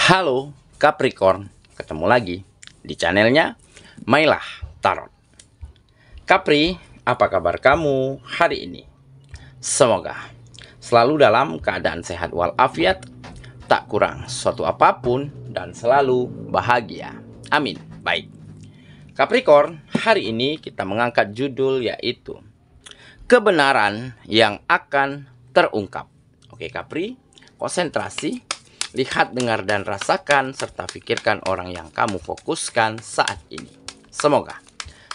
Halo Capricorn, ketemu lagi di channelnya Mailah Tarot. Capri, apa kabar kamu hari ini? Semoga selalu dalam keadaan sehat walafiat, tak kurang suatu apapun, dan selalu bahagia. Amin. Baik, Capricorn, hari ini kita mengangkat judul yaitu kebenaran yang akan terungkap. Oke Capri, konsentrasi. Lihat, dengar, dan rasakan, serta pikirkan orang yang kamu fokuskan saat ini. Semoga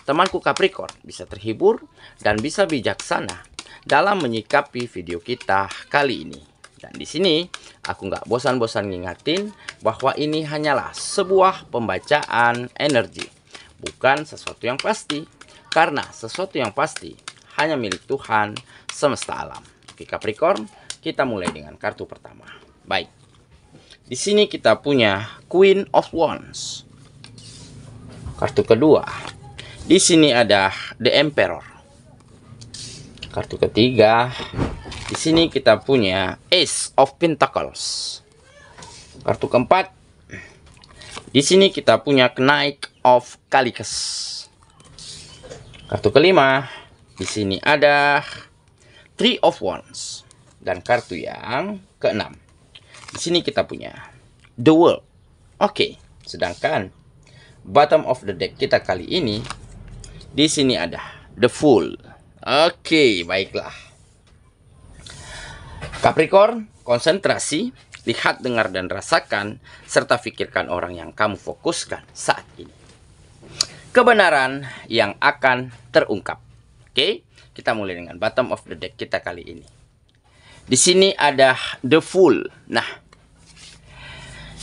temanku Capricorn bisa terhibur dan bisa bijaksana dalam menyikapi video kita kali ini. Dan di sini aku nggak bosan-bosan ngingatin bahwa ini hanyalah sebuah pembacaan energi, bukan sesuatu yang pasti. Karena sesuatu yang pasti hanya milik Tuhan semesta alam. Oke Capricorn, kita mulai dengan kartu pertama. Baik. Di sini kita punya Queen of Wands. Kartu kedua. Di sini ada The Emperor. Kartu ketiga. Di sini kita punya Ace of Pentacles. Kartu keempat. Di sini kita punya Knight of Calicus. Kartu kelima. Di sini ada Three of Wands. Dan kartu yang keenam. Di sini kita punya The World. Oke, sedangkan bottom of the deck kita kali ini di sini ada The Fool. Oke, baiklah. Capricorn, konsentrasi, lihat, dengar, dan rasakan, serta pikirkan orang yang kamu fokuskan saat ini. Kebenaran yang akan terungkap. Oke, kita mulai dengan bottom of the deck kita kali ini. Di sini ada The Fool. Nah,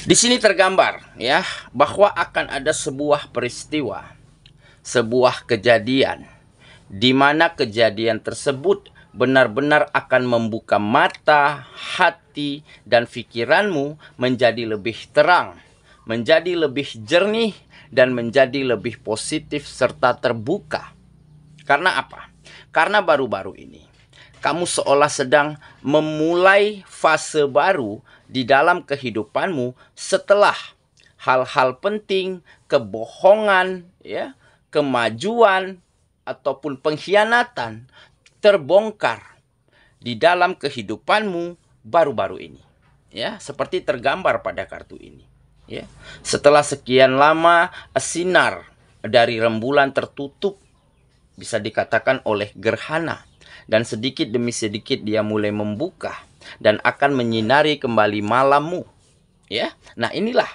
di sini tergambar ya bahwa akan ada sebuah peristiwa, sebuah kejadian di mana kejadian tersebut benar-benar akan membuka mata, hati, dan pikiranmu menjadi lebih terang, menjadi lebih jernih, dan menjadi lebih positif serta terbuka. Karena apa? Karena baru-baru ini kamu seolah sedang memulai fase baru di dalam kehidupanmu setelah hal-hal penting, kebohongan, ya, kemajuan, ataupun pengkhianatan terbongkar di dalam kehidupanmu baru-baru ini. Ya, seperti tergambar pada kartu ini. Ya, setelah sekian lama sinar dari rembulan tertutup, bisa dikatakan oleh gerhana. Dan sedikit demi sedikit dia mulai membuka dan akan menyinari kembali malammu. Ya. Nah, inilah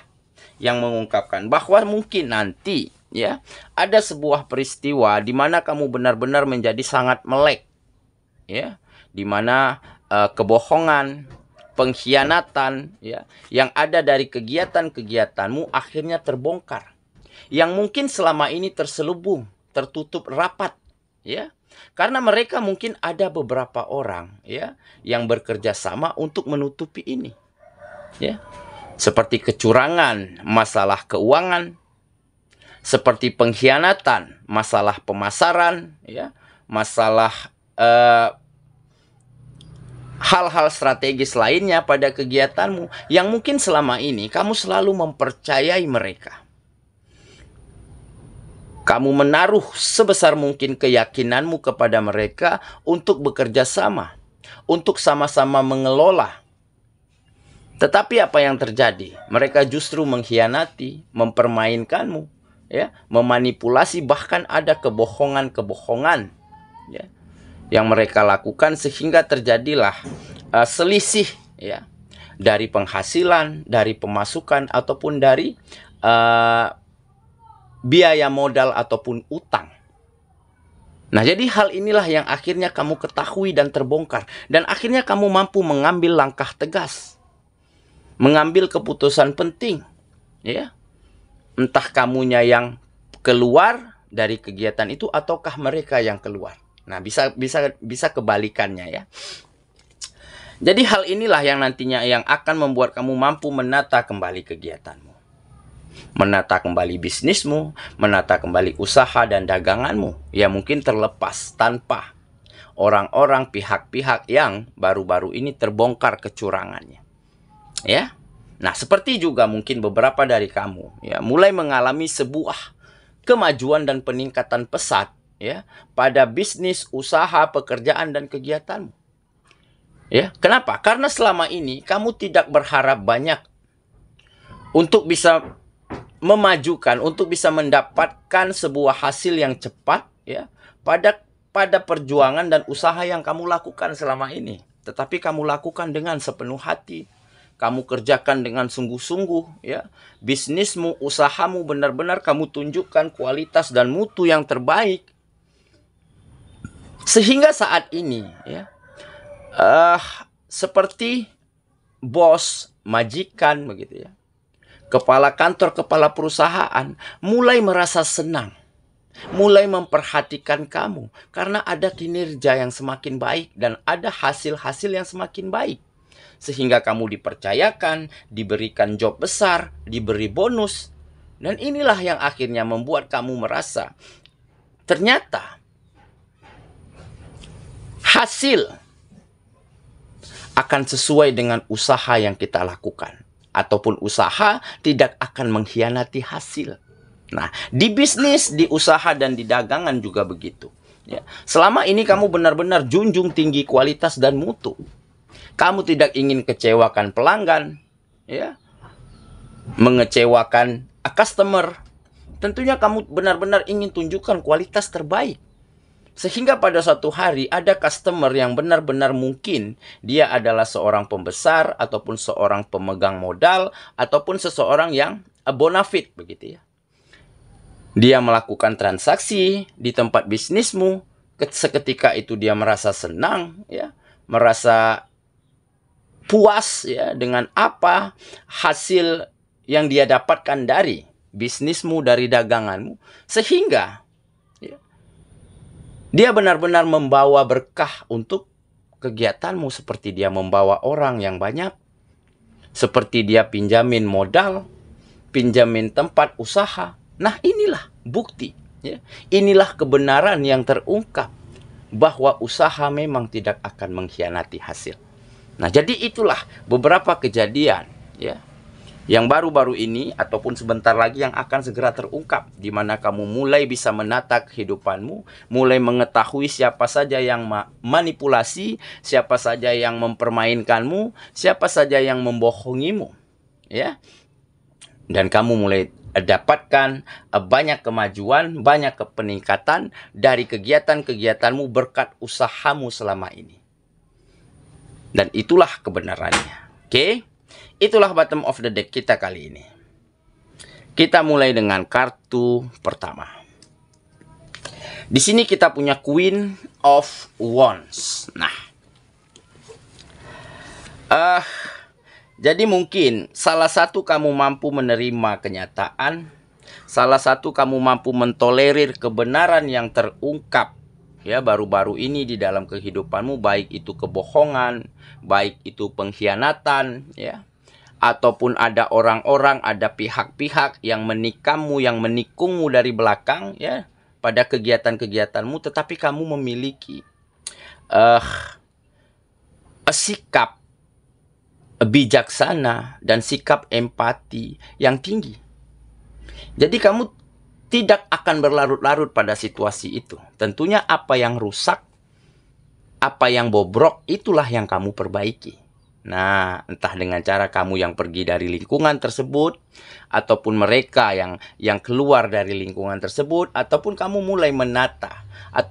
yang mengungkapkan bahwa mungkin nanti ya ada sebuah peristiwa di mana kamu benar-benar menjadi sangat melek. Ya, di mana kebohongan, pengkhianatan ya yang ada dari kegiatan-kegiatanmu akhirnya terbongkar. Yang mungkin selama ini terselubung, tertutup rapat, ya. Karena mereka mungkin ada beberapa orang ya yang bekerja sama untuk menutupi ini. Ya. Seperti kecurangan, masalah keuangan, seperti pengkhianatan, masalah pemasaran, ya, masalah hal-hal strategis lainnya pada kegiatanmu yang mungkin selama ini kamu selalu mempercayai mereka. Kamu menaruh sebesar mungkin keyakinanmu kepada mereka untuk bekerja sama, untuk sama-sama mengelola. Tetapi apa yang terjadi? Mereka justru mengkhianati, mempermainkanmu, ya, memanipulasi, bahkan ada kebohongan-kebohongan ya, yang mereka lakukan sehingga terjadilah selisih ya, dari penghasilan, dari pemasukan, ataupun dari biaya modal ataupun utang. Nah, jadi hal inilah yang akhirnya kamu ketahui dan terbongkar. Dan akhirnya kamu mampu mengambil langkah tegas. Mengambil keputusan penting. Ya. Entah kamunya yang keluar dari kegiatan itu ataukah mereka yang keluar. Nah, bisa kebalikannya ya. Jadi hal inilah yang nantinya yang akan membuat kamu mampu menata kembali kegiatanmu. Menata kembali bisnismu, menata kembali usaha dan daganganmu yang mungkin terlepas tanpa orang-orang, pihak-pihak yang baru-baru ini terbongkar kecurangannya. Ya. Nah, seperti juga mungkin beberapa dari kamu ya mulai mengalami sebuah kemajuan dan peningkatan pesat ya pada bisnis, usaha, pekerjaan dan kegiatanmu. Ya, kenapa? Karena selama ini kamu tidak berharap banyak untuk bisa memajukan, untuk bisa mendapatkan sebuah hasil yang cepat ya pada perjuangan dan usaha yang kamu lakukan selama ini. Tetapi kamu lakukan dengan sepenuh hati. Kamu kerjakan dengan sungguh-sungguh ya. Bisnismu, usahamu benar-benar kamu tunjukkan kualitas dan mutu yang terbaik. Sehingga saat ini ya seperti bos, majikan begitu ya. Kepala kantor, kepala perusahaan mulai merasa senang. Mulai memperhatikan kamu karena ada kinerja yang semakin baik dan ada hasil-hasil yang semakin baik. Sehingga kamu dipercayakan, diberikan job besar, diberi bonus. Dan inilah yang akhirnya membuat kamu merasa ternyata hasil akan sesuai dengan usaha yang kita lakukan. Ataupun usaha tidak akan mengkhianati hasil. Nah, di bisnis, di usaha, dan di dagangan juga begitu. Ya. Selama ini kamu benar-benar junjung tinggi kualitas dan mutu. Kamu tidak ingin kecewakan pelanggan, ya, mengecewakan customer. Tentunya kamu benar-benar ingin tunjukkan kualitas terbaik. Sehingga pada suatu hari ada customer yang benar-benar mungkin dia adalah seorang pembesar ataupun seorang pemegang modal ataupun seseorang yang bonafit begitu ya. Dia melakukan transaksi di tempat bisnismu, seketika itu dia merasa senang ya, merasa puas ya dengan apa hasil yang dia dapatkan dari bisnismu, dari daganganmu, sehingga ya, dia benar-benar membawa berkah untuk kegiatanmu, seperti dia membawa orang yang banyak, seperti dia pinjamin modal, pinjamin tempat usaha. Nah, inilah bukti ya. Inilah kebenaran yang terungkap bahwa usaha memang tidak akan mengkhianati hasil. Nah, jadi itulah beberapa kejadian ya yang baru-baru ini ataupun sebentar lagi yang akan segera terungkap, di mana kamu mulai bisa menata kehidupanmu, mulai mengetahui siapa saja yang manipulasi, siapa saja yang mempermainkanmu, siapa saja yang membohongimu ya. Dan kamu mulai dapatkan banyak kemajuan, banyak peningkatan dari kegiatan-kegiatanmu berkat usahamu selama ini. Dan itulah kebenarannya. Oke? Itulah bottom of the deck kita kali ini. Kita mulai dengan kartu pertama. Di sini kita punya Queen of Wands. Nah, jadi mungkin salah satu kamu mampu menerima kenyataan, salah satu kamu mampu mentolerir kebenaran yang terungkap ya baru-baru ini di dalam kehidupanmu, baik itu kebohongan, baik itu pengkhianatan ya, ataupun ada orang-orang, ada pihak-pihak yang menikammu, yang menikungmu dari belakang ya pada kegiatan-kegiatanmu, tetapi kamu memiliki sikap bijaksana dan sikap empati yang tinggi. Jadi kamu tidak akan berlarut-larut pada situasi itu. Tentunya apa yang rusak, apa yang bobrok, itulah yang kamu perbaiki. Nah, entah dengan cara kamu yang pergi dari lingkungan tersebut, ataupun mereka yang keluar dari lingkungan tersebut, ataupun kamu mulai menata,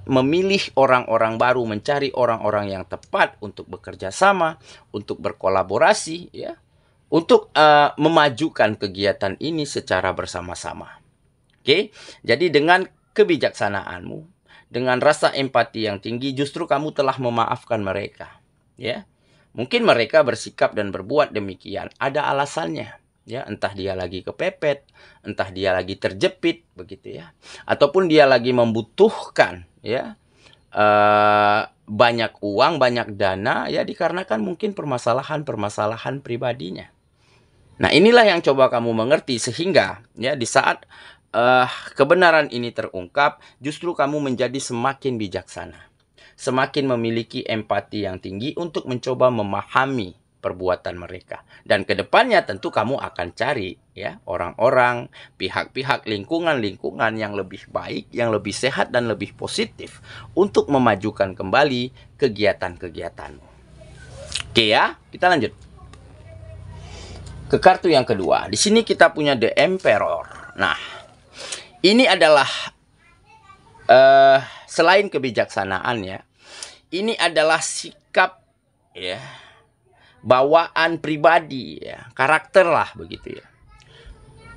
memilih orang-orang baru, mencari orang-orang yang tepat untuk bekerja sama, untuk berkolaborasi, ya, untuk memajukan kegiatan ini secara bersama-sama. Oke, jadi dengan kebijaksanaanmu, dengan rasa empati yang tinggi, justru kamu telah memaafkan mereka, ya. Mungkin mereka bersikap dan berbuat demikian, ada alasannya, ya. Entah dia lagi kepepet, entah dia lagi terjepit, begitu ya. Ataupun dia lagi membutuhkan, ya, banyak uang, banyak dana, ya, dikarenakan mungkin permasalahan pribadinya. Nah, inilah yang coba kamu mengerti, sehingga, ya, di saat kebenaran ini terungkap, justru kamu menjadi semakin bijaksana. Semakin memiliki empati yang tinggi untuk mencoba memahami perbuatan mereka. Dan kedepannya tentu kamu akan cari ya orang-orang, pihak-pihak, lingkungan-lingkungan yang lebih baik, yang lebih sehat dan lebih positif untuk memajukan kembali kegiatan-kegiatanmu. Oke ya, kita lanjut ke kartu yang kedua. Di sini kita punya The Emperor. Nah, ini adalah selain kebijaksanaan ya, ini adalah sikap ya, bawaan pribadi ya, karakter lah begitu ya.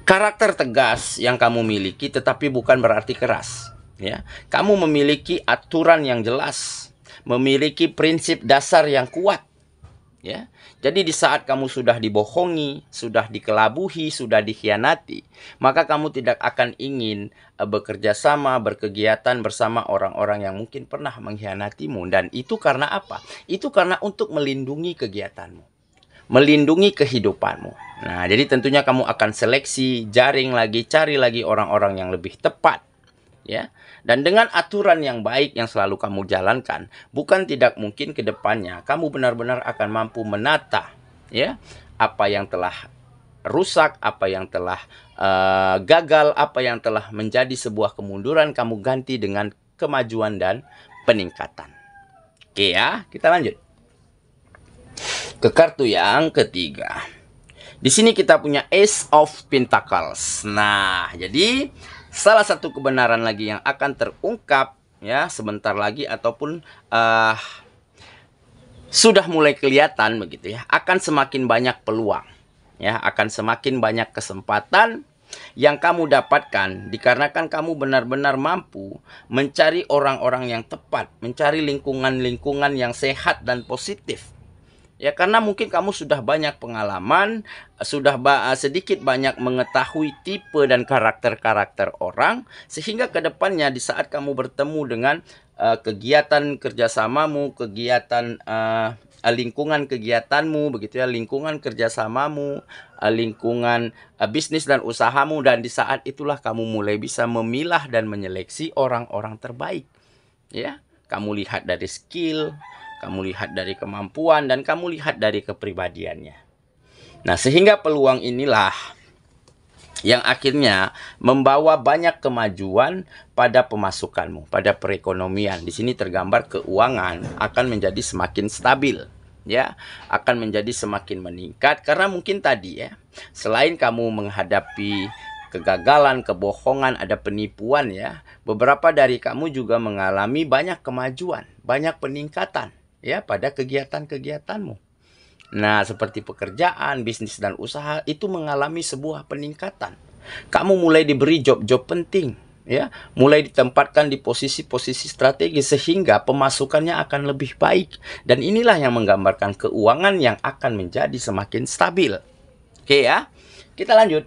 Karakter tegas yang kamu miliki, tetapi bukan berarti keras ya. Kamu memiliki aturan yang jelas, memiliki prinsip dasar yang kuat ya. Jadi di saat kamu sudah dibohongi, sudah dikelabuhi, sudah dikhianati, maka kamu tidak akan ingin bekerja sama, berkegiatan bersama orang-orang yang mungkin pernah mengkhianatimu. Dan itu karena apa? Itu karena untuk melindungi kegiatanmu, melindungi kehidupanmu. Nah, jadi tentunya kamu akan seleksi, jaring lagi, cari lagi orang-orang yang lebih tepat ya. Dan dengan aturan yang baik yang selalu kamu jalankan, bukan tidak mungkin ke depannya kamu benar-benar akan mampu menata ya apa yang telah rusak, apa yang telah gagal, apa yang telah menjadi sebuah kemunduran, kamu ganti dengan kemajuan dan peningkatan. Oke ya, kita lanjut ke kartu yang ketiga. Di sini kita punya Ace of Pentacles. Nah, jadi salah satu kebenaran lagi yang akan terungkap ya sebentar lagi ataupun sudah mulai kelihatan begitu ya, akan semakin banyak peluang ya, akan semakin banyak kesempatan yang kamu dapatkan dikarenakan kamu benar-benar mampu mencari orang-orang yang tepat, mencari lingkungan-lingkungan yang sehat dan positif. Ya, karena mungkin kamu sudah banyak pengalaman, sudah sedikit banyak mengetahui tipe dan karakter-karakter orang, sehingga kedepannya di saat kamu bertemu dengan kegiatan kerjasamamu, kegiatan lingkungan kegiatanmu, begitu ya, lingkungan kerjasamamu, lingkungan bisnis dan usahamu, dan di saat itulah kamu mulai bisa memilah dan menyeleksi orang-orang terbaik. Ya, kamu lihat dari skill, kamu lihat dari kemampuan, dan kamu lihat dari kepribadiannya. Nah, sehingga peluang inilah yang akhirnya membawa banyak kemajuan pada pemasukanmu, pada perekonomian. Di sini tergambar keuangan akan menjadi semakin stabil, ya, akan menjadi semakin meningkat karena mungkin tadi ya, selain kamu menghadapi kegagalan, kebohongan, ada penipuan ya, beberapa dari kamu juga mengalami banyak kemajuan, banyak peningkatan ya pada kegiatan-kegiatanmu. Nah, seperti pekerjaan, bisnis dan usaha itu mengalami sebuah peningkatan. Kamu mulai diberi job-job penting ya, mulai ditempatkan di posisi-posisi strategis sehingga pemasukannya akan lebih baik, dan inilah yang menggambarkan keuangan yang akan menjadi semakin stabil. Oke ya. Kita lanjut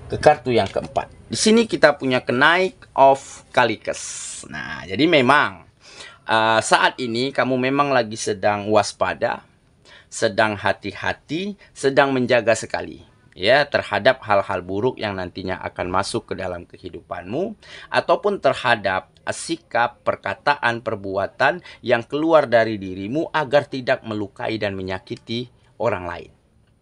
ke kartu yang keempat. Di sini kita punya Knight of Calicus. Nah, jadi memang saat ini kamu memang lagi sedang waspada, sedang hati-hati, sedang menjaga sekali ya terhadap hal-hal buruk yang nantinya akan masuk ke dalam kehidupanmu, ataupun terhadap sikap, perkataan, perbuatan yang keluar dari dirimu agar tidak melukai dan menyakiti orang lain.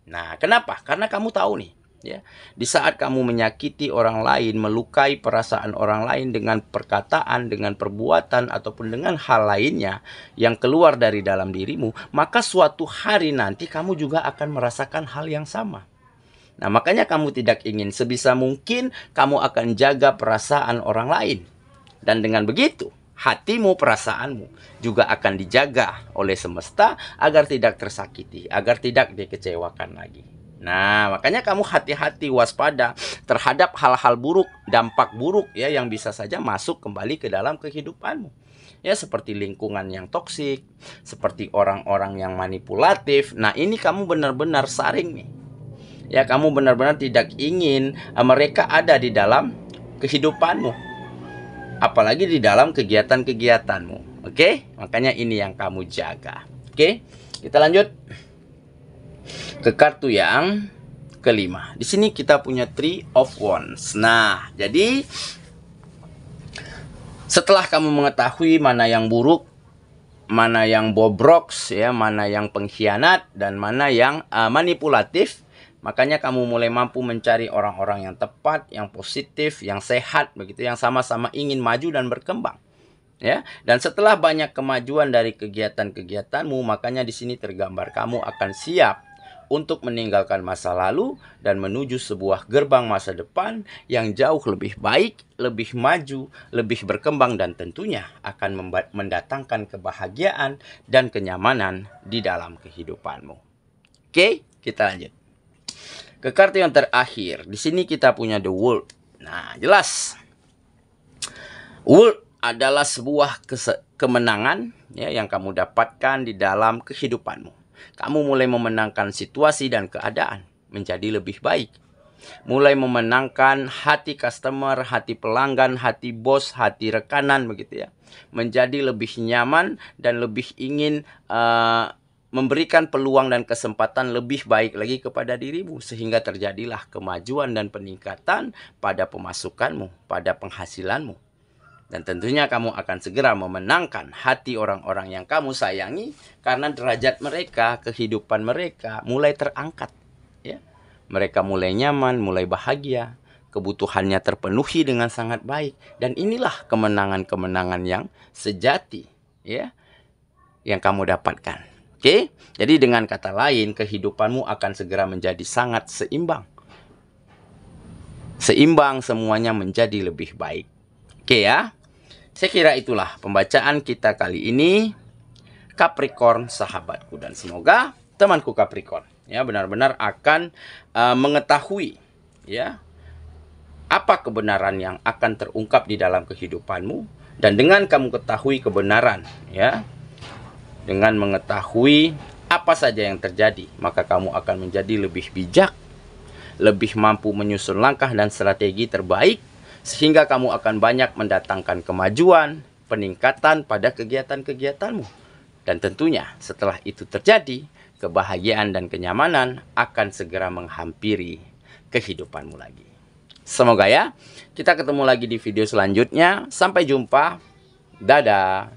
Nah, kenapa? Karena kamu tahu nih ya, di saat kamu menyakiti orang lain, melukai perasaan orang lain dengan perkataan, dengan perbuatan, ataupun dengan hal lainnya yang keluar dari dalam dirimu, maka suatu hari nanti kamu juga akan merasakan hal yang sama. Nah, makanya kamu tidak ingin, sebisa mungkin kamu akan jaga perasaan orang lain. Dan dengan begitu, hatimu, perasaanmu juga akan dijaga oleh semesta agar tidak tersakiti, agar tidak dikecewakan lagi. Nah, makanya kamu hati-hati, waspada terhadap hal-hal buruk, dampak buruk ya yang bisa saja masuk kembali ke dalam kehidupanmu. Ya, seperti lingkungan yang toksik, seperti orang-orang yang manipulatif. Nah, ini kamu benar-benar saring nih. Ya, kamu benar-benar tidak ingin mereka ada di dalam kehidupanmu, apalagi di dalam kegiatan-kegiatanmu. Oke? Makanya ini yang kamu jaga. Oke? Kita lanjut ke kartu yang kelima. Di sini kita punya Three of Wands. Nah, jadi setelah kamu mengetahui mana yang buruk, mana yang bobrok, ya, mana yang pengkhianat, dan mana yang manipulatif. Makanya kamu mulai mampu mencari orang-orang yang tepat, yang positif, yang sehat, begitu, yang sama-sama ingin maju dan berkembang. Ya, dan setelah banyak kemajuan dari kegiatan-kegiatanmu, makanya di sini tergambar kamu akan siap untuk meninggalkan masa lalu dan menuju sebuah gerbang masa depan yang jauh lebih baik, lebih maju, lebih berkembang, dan tentunya akan mendatangkan kebahagiaan dan kenyamanan di dalam kehidupanmu. Oke, kita lanjut ke kartu yang terakhir. Di sini kita punya The World. Nah, jelas World adalah sebuah kemenangan, ya, yang kamu dapatkan di dalam kehidupanmu. Kamu mulai memenangkan situasi dan keadaan menjadi lebih baik. Mulai memenangkan hati customer, hati pelanggan, hati bos, hati rekanan, begitu ya. Menjadi lebih nyaman dan lebih ingin memberikan peluang dan kesempatan lebih baik lagi kepada dirimu. Sehingga terjadilah kemajuan dan peningkatan pada pemasukanmu, pada penghasilanmu. Dan tentunya kamu akan segera memenangkan hati orang-orang yang kamu sayangi, karena derajat mereka, kehidupan mereka mulai terangkat. Ya. Mereka mulai nyaman, mulai bahagia, kebutuhannya terpenuhi dengan sangat baik. Dan inilah kemenangan-kemenangan yang sejati, ya, yang kamu dapatkan. Oke? Jadi dengan kata lain, kehidupanmu akan segera menjadi sangat seimbang. Seimbang, semuanya menjadi lebih baik. Oke ya, saya kira itulah pembacaan kita kali ini, Capricorn sahabatku, dan semoga temanku Capricorn ya benar-benar akan mengetahui ya apa kebenaran yang akan terungkap di dalam kehidupanmu. Dan dengan kamu ketahui kebenaran ya, dengan mengetahui apa saja yang terjadi, maka kamu akan menjadi lebih bijak, lebih mampu menyusun langkah dan strategi terbaik, sehingga kamu akan banyak mendatangkan kemajuan, peningkatan pada kegiatan-kegiatanmu. Dan tentunya setelah itu terjadi, kebahagiaan dan kenyamanan akan segera menghampiri kehidupanmu lagi. Semoga ya, kita ketemu lagi di video selanjutnya. Sampai jumpa. Dadah.